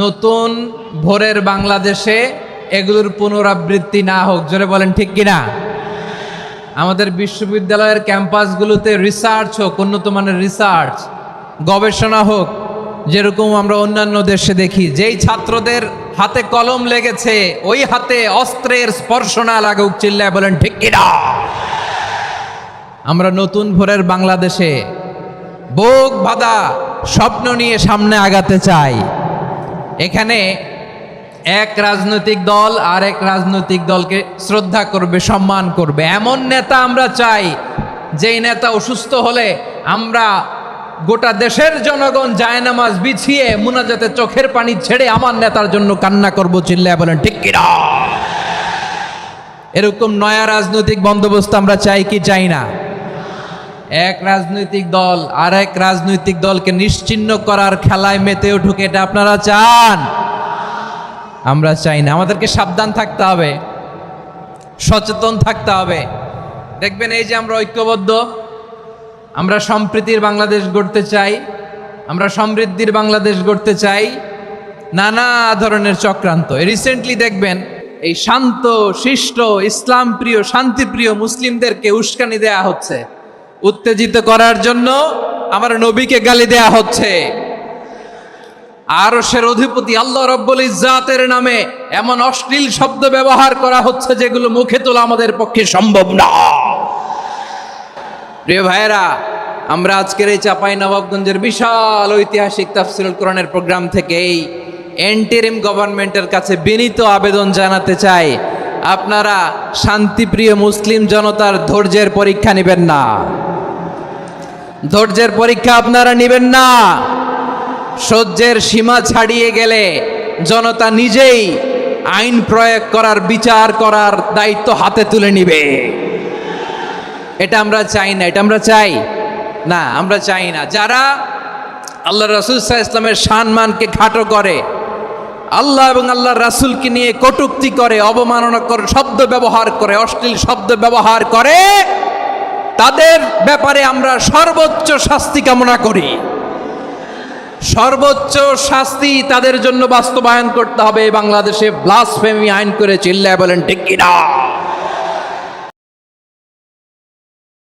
নতুন ভোরের বাংলাদেশে এগুলোর পুনরাবৃত্তি না হোক, জোরে বলেন ঠিক কিনা। আমাদের বিশ্ববিদ্যালয়ের ক্যাম্পাসগুলোতে রিসার্চ হোক, উন্নত মানের রিসার্চ, গবেষণা হোক, যেরকম আমরা অন্যান্য দেশে দেখি। যেই ছাত্রদের হাতে কলম লেগেছে ওই হাতে অস্ত্রের স্পর্শ না লাগুক, চিল্লায় বলেন ঠিক কিনা। আমরা নতুন ভোরের বাংলাদেশে বুক বাঁধা স্বপ্ন নিয়ে সামনে আগাতে চাই। এখানে এক রাজনৈতিক দল আর এক রাজনৈতিক দলকে শ্রদ্ধা করবে, সম্মান করবে, এমন নেতা আমরা চাই যেই নেতা অসুস্থ হলে আমরা গোটা দেশের জনগণ জায়নামাজ বিছিয়ে মুনাজাতে চোখের পানি ছেড়ে আমার নেতার জন্য কান্না করব, চিল্লায় বলেন ঠিক কিনা। এরকম নয়া রাজনৈতিক বন্দোবস্ত আমরা চাই কি চাই না? এক রাজনৈতিক দল আর এক রাজনৈতিক দলকে নিশ্চিহ্ন করার খেলায় মেতে উঠুক, এটা আপনারা চান? আমরা চাই না। আমাদেরকে সাবধান থাকতে হবে, সচেতন থাকতে হবে। দেখবেন এই যে আমরা ঐক্যবদ্ধ, আমরা সম্প্রীতির বাংলাদেশ গড়তে চাই, আমরা সমৃদ্ধির বাংলাদেশ গড়তে চাই, নানা ধরনের চক্রান্ত। রিসেন্টলি দেখবেন এই শান্ত শিষ্ট ইসলাম প্রিয় শান্তিপ্রিয় মুসলিমদেরকে উস্কানি দেয়া হচ্ছে, উত্তেজিত করার জন্য আমার নবীকে গালি দেয়া হচ্ছে। আরশের অধিপতি আল্লাহ রব্বুল ইজ্জাতের নামে এমন অশ্লীল শব্দ ব্যবহার করা হচ্ছে যেগুলো মুখে তোলা আমাদের পক্ষে সম্ভব না। প্রিয় ভাইয়েরা, আমরা আজকের এই চাঁপাইনবাবগঞ্জের বিশাল ঐতিহাসিক তাফসীরুল কোরআনের প্রোগ্রাম থেকে এই এন্টিরিম গভর্নমেন্টের কাছে বিনীত আবেদন জানাতে চাই, আপনারা শান্তিপ্রিয় মুসলিম জনতার ধৈর্যের পরীক্ষা নেবেন না। ধৈর্যের পরীক্ষা আপনারা নেবেন না। সহ্যের সীমা ছাড়িয়ে গেলে জনতা নিজেই আইন প্রয়োগ করার, বিচার করার দায়িত্ব হাতে তুলে নিবে। এটা আমরা চাই না। এটা আমরা চাই না, আমরা চাই না। যারা আল্লাহ রাসূল সাল্লাল্লাহু আলাইহি ওয়াসাল্লামের সম্মানকে খাটো করে, আল্লাহ এবং আল্লাহর রাসূলকে নিয়ে কটূক্তি করে, অবমাননাকর শব্দ ব্যবহার করে, অশ্লীল শব্দ ব্যবহার করে, তাদের ব্যাপারে আমরা সর্বোচ্চ শাস্তি কামনা করি। সর্বোচ্চ শাস্তি তাদের জন্য বাস্তবায়ন করতে হবে। বাংলাদেশে ব্লাসফেমি আইন করে, চিল্লায় বলেন ঠিক কিনা।